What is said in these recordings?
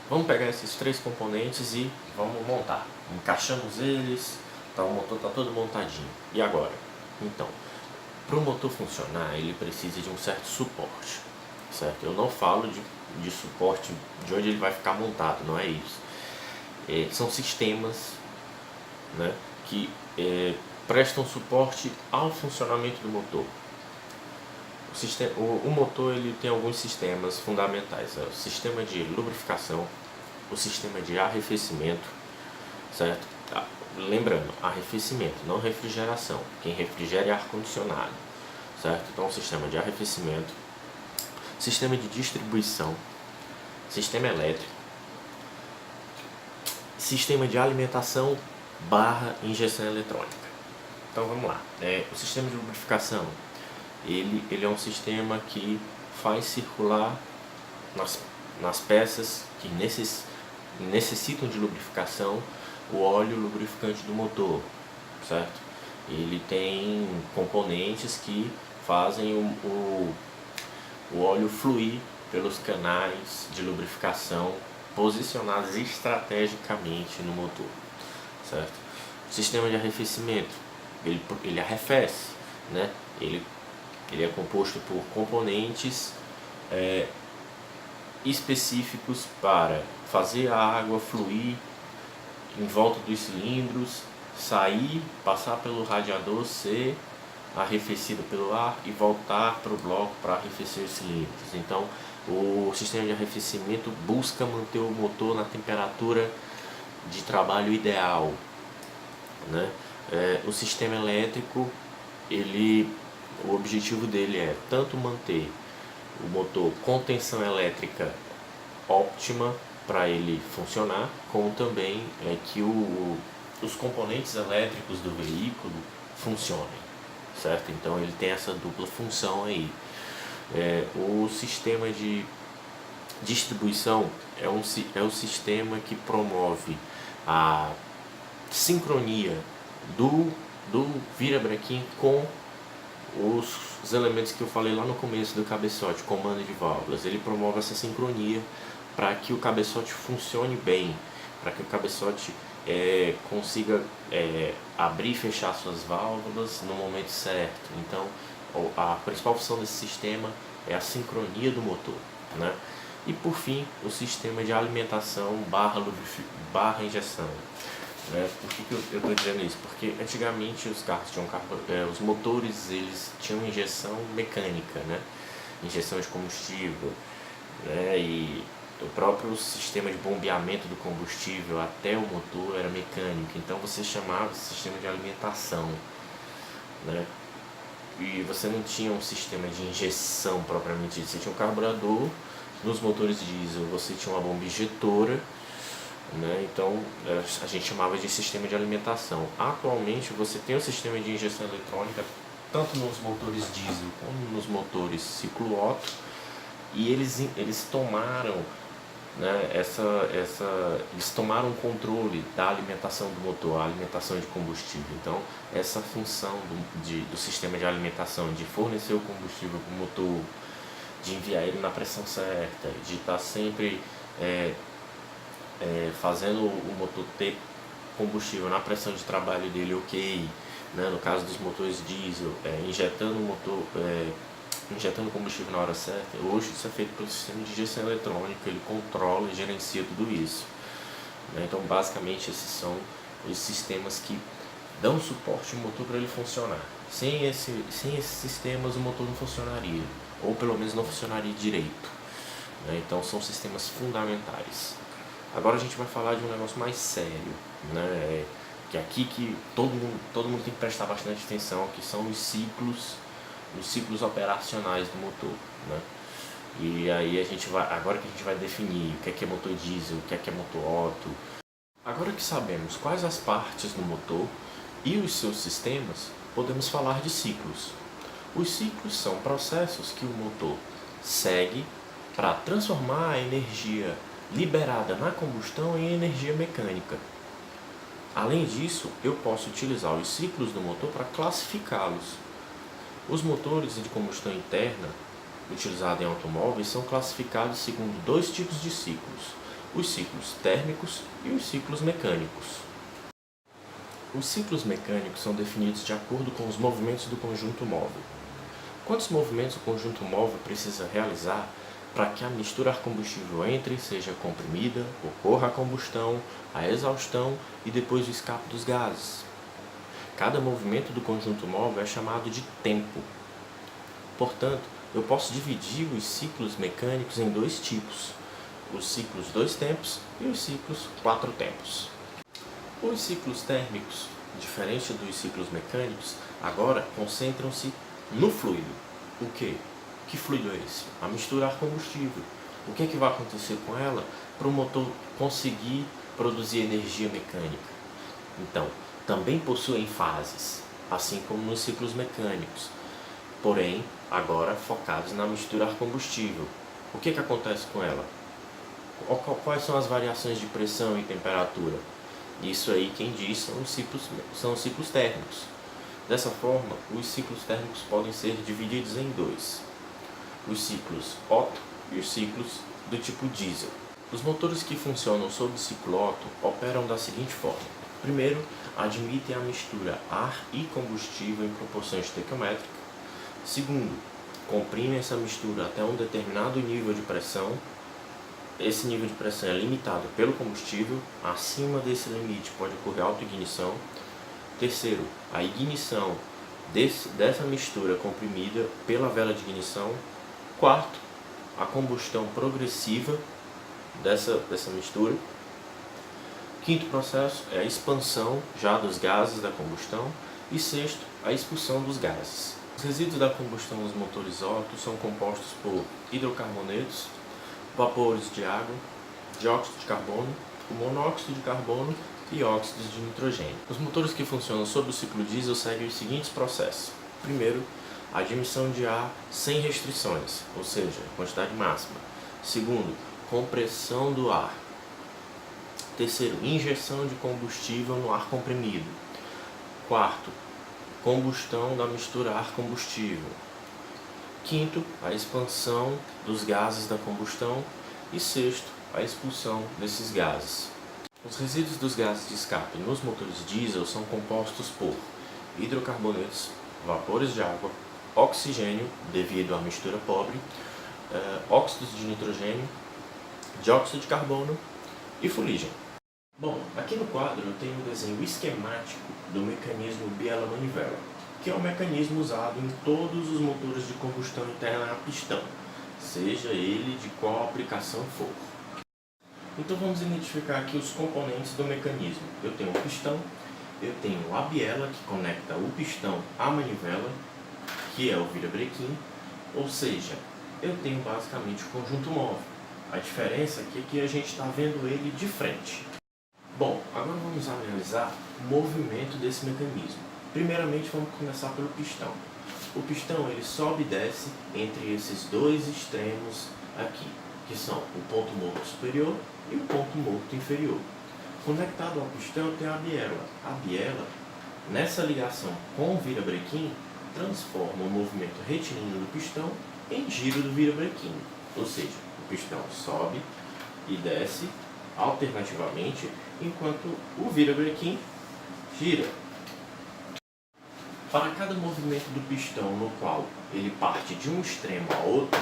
Vamos pegar esses três componentes e vamos montar. Encaixamos eles, tá, o motor está todo montadinho. E agora? Então, para o motor funcionar, ele precisa de um certo suporte, certo? Eu não falo de suporte de onde ele vai ficar montado, não é isso. São sistemas, né, que prestam suporte ao funcionamento do motor. O motor ele tem alguns sistemas fundamentais, o sistema de lubrificação, o sistema de arrefecimento, certo? Lembrando, arrefecimento, não refrigeração. Quem refrigera é ar-condicionado, certo? Então, o sistema de arrefecimento, sistema de distribuição, sistema elétrico, sistema de alimentação / injeção eletrônica. Então, vamos lá. O sistema de lubrificação, ele é um sistema que faz circular nas peças que necessitam de lubrificação o óleo lubrificante do motor, certo? Ele tem componentes que fazem o óleo fluir pelos canais de lubrificação posicionados estrategicamente no motor, certo? O sistema de arrefecimento, ele arrefece, né? Ele é composto por componentes específicos para fazer a água fluir em volta dos cilindros, sair, passar pelo radiador, ser arrefecido pelo ar e voltar para o bloco para arrefecer os cilindros. Então, o sistema de arrefecimento busca manter o motor na temperatura de trabalho ideal, né? O sistema elétrico, o objetivo dele é tanto manter o motor com tensão elétrica óptima para ele funcionar, como também que os componentes elétricos do veículo funcionem, certo? Então ele tem essa dupla função aí. O sistema de distribuição é o sistema que promove a sincronia do virabrequim com os elementos que eu falei lá no começo do cabeçote, comando de válvulas. Ele promove essa sincronia para que o cabeçote funcione bem, para que o cabeçote consiga abrir e fechar suas válvulas no momento certo. Então, a principal função desse sistema é a sincronia do motor, né? E por fim, o sistema de alimentação / injeção. Por que eu estou dizendo isso? Porque antigamente os carros tinham os motores, eles tinham injeção mecânica, né? Injeção de combustível, né? E o próprio sistema de bombeamento do combustível até o motor era mecânico, então você chamava de sistema de alimentação, né? E você não tinha um sistema de injeção propriamente dito. Você tinha um carburador. Nos motores diesel você tinha uma bomba injetora, né? Então a gente chamava de sistema de alimentação. Atualmente você tem o sistema de injeção eletrônica tanto nos motores diesel como nos motores ciclo Otto, e eles tomaram, né, eles tomaram o controle da alimentação do motor, a alimentação de combustível. Então essa função do sistema de alimentação, de fornecer o combustível para o motor, de enviar ele na pressão certa, de estar sempre fazendo o motor ter combustível na pressão de trabalho dele ok, né? No caso dos motores diesel, injetando combustível na hora certa. Hoje isso é feito pelo sistema de injeção eletrônica, ele controla e gerencia tudo isso, né? Então basicamente esses são os sistemas que dão suporte ao motor para ele funcionar. Sem esses sistemas o motor não funcionaria, ou pelo menos não funcionaria direito, né? Então são sistemas fundamentais. Agora a gente vai falar de um negócio mais sério, né? Que é aqui que todo mundo tem que prestar bastante atenção, que são os ciclos operacionais do motor, né? E aí agora que a gente vai definir o que é motor diesel, o que é motor Otto. Agora que sabemos quais as partes do motor e os seus sistemas, podemos falar de ciclos. Os ciclos são processos que o motor segue para transformar a energia liberada na combustão em energia mecânica. Além disso, eu posso utilizar os ciclos do motor para classificá-los. Os motores de combustão interna, utilizado em automóveis são classificados segundo dois tipos de ciclos: os ciclos térmicos e os ciclos mecânicos. Os ciclos mecânicos são definidos de acordo com os movimentos do conjunto móvel. Quantos movimentos o conjunto móvel precisa realizar para que a mistura ar-combustível entre e seja comprimida, ocorra a combustão, a exaustão e depois o escape dos gases? Cada movimento do conjunto móvel é chamado de tempo. Portanto, eu posso dividir os ciclos mecânicos em dois tipos: os ciclos 2 tempos e os ciclos 4 tempos. Os ciclos térmicos, diferente dos ciclos mecânicos, agora concentram-se no fluido. O quê? Que fluido é esse? A mistura ar-combustível. O que é que vai acontecer com ela para o motor conseguir produzir energia mecânica? Então, também possuem fases, assim como nos ciclos mecânicos, porém, agora focados na mistura ar-combustível. O que é que acontece com ela? Quais são as variações de pressão e temperatura? Isso aí quem diz são os ciclos térmicos. Dessa forma, os ciclos térmicos podem ser divididos em dois: os ciclos Otto e os ciclos do tipo diesel. Os motores que funcionam sob o ciclo Otto operam da seguinte forma: primeiro, admitem a mistura ar e combustível em proporção estequiométrica. Segundo, comprimem essa mistura até um determinado nível de pressão. Esse nível de pressão é limitado pelo combustível. Acima desse limite pode ocorrer autoignição. Terceiro, a ignição dessa mistura comprimida pela vela de ignição. Quarto, a combustão progressiva dessa mistura. Quinto processo é a expansão já dos gases da combustão. E sexto, a expulsão dos gases. Os resíduos da combustão dos motores Otto são compostos por hidrocarbonetos, vapores de água, dióxido de carbono, o monóxido de carbono e óxidos de nitrogênio. Os motores que funcionam sob o ciclo diesel seguem os seguintes processos. Primeiro, a admissão de ar sem restrições, ou seja, quantidade máxima. Segundo, compressão do ar. Terceiro, injeção de combustível no ar comprimido. Quarto, combustão da mistura ar-combustível. Quinto, a expansão dos gases da combustão. E sexto, a expulsão desses gases. Os resíduos dos gases de escape nos motores diesel são compostos por hidrocarbonetos, vapores de água, oxigênio, devido à mistura pobre, óxidos de nitrogênio, dióxido de carbono e fuligem. Bom, aqui no quadro eu tenho um desenho esquemático do mecanismo biela-manivela, que é um mecanismo usado em todos os motores de combustão interna a pistão, seja ele de qual aplicação for. Então vamos identificar aqui os componentes do mecanismo. Eu tenho um pistão, eu tenho a biela que conecta o pistão à manivela, que é o virabrequim, ou seja, eu tenho basicamente o conjunto móvel. A diferença aqui é que a gente está vendo ele de frente. Bom, agora vamos analisar o movimento desse mecanismo. Primeiramente vamos começar pelo pistão. O pistão ele sobe e desce entre esses dois extremos aqui, que são o ponto morto superior e o ponto morto inferior. Conectado ao pistão tem a biela. A biela, nessa ligação com o virabrequim, transforma o movimento retilíneo do pistão em giro do virabrequim. Ou seja, o pistão sobe e desce alternativamente, enquanto o virabrequim gira. Para cada movimento do pistão no qual ele parte de um extremo a outro,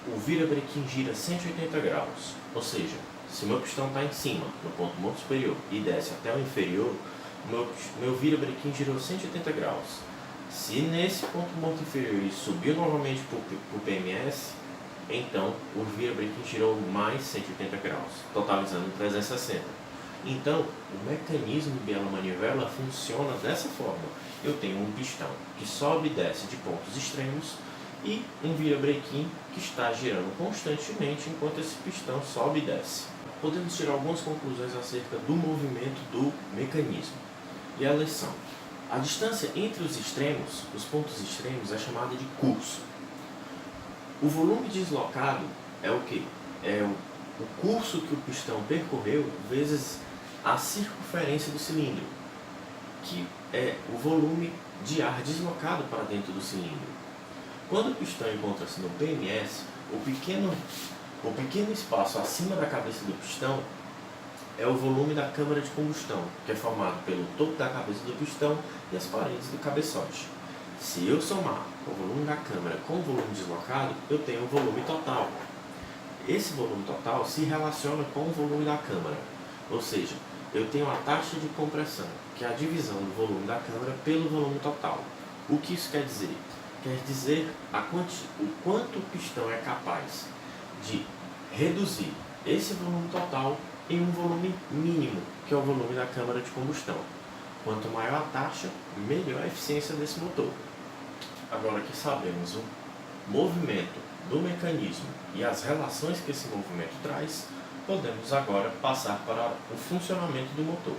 o virabrequim gira 180 graus. Ou seja, se meu pistão está em cima, no ponto morto superior, e desce até o inferior, meu virabrequim girou 180 graus. Se nesse ponto morto inferior ele subiu novamente para o PMS, então o virabrequim girou mais 180 graus, totalizando 360. Então, o mecanismo biela-manivela funciona dessa forma. Eu tenho um pistão que sobe e desce de pontos extremos e um virabrequim que está girando constantemente enquanto esse pistão sobe e desce. Podemos tirar algumas conclusões acerca do movimento do mecanismo. E elas são: a distância entre os extremos, os pontos extremos, é chamada de curso. O volume deslocado é o quê? É o curso que o pistão percorreu vezes a circunferência do cilindro, que é o volume de ar deslocado para dentro do cilindro. Quando o pistão encontra-se no PMS, o pequeno espaço acima da cabeça do pistão é o volume da câmara de combustão, que é formado pelo topo da cabeça do pistão e as paredes do cabeçote. Se eu somar o volume da câmara com o volume deslocado, eu tenho o volume total. Esse volume total se relaciona com o volume da câmara, ou seja, eu tenho a taxa de compressão, que é a divisão do volume da câmara pelo volume total. O que isso quer dizer? Quer dizer o quanto o pistão é capaz de reduzir esse volume total em um volume mínimo, que é o volume da câmara de combustão. Quanto maior a taxa, melhor a eficiência desse motor. Agora que sabemos o movimento do mecanismo e as relações que esse movimento traz, podemos agora passar para o funcionamento do motor.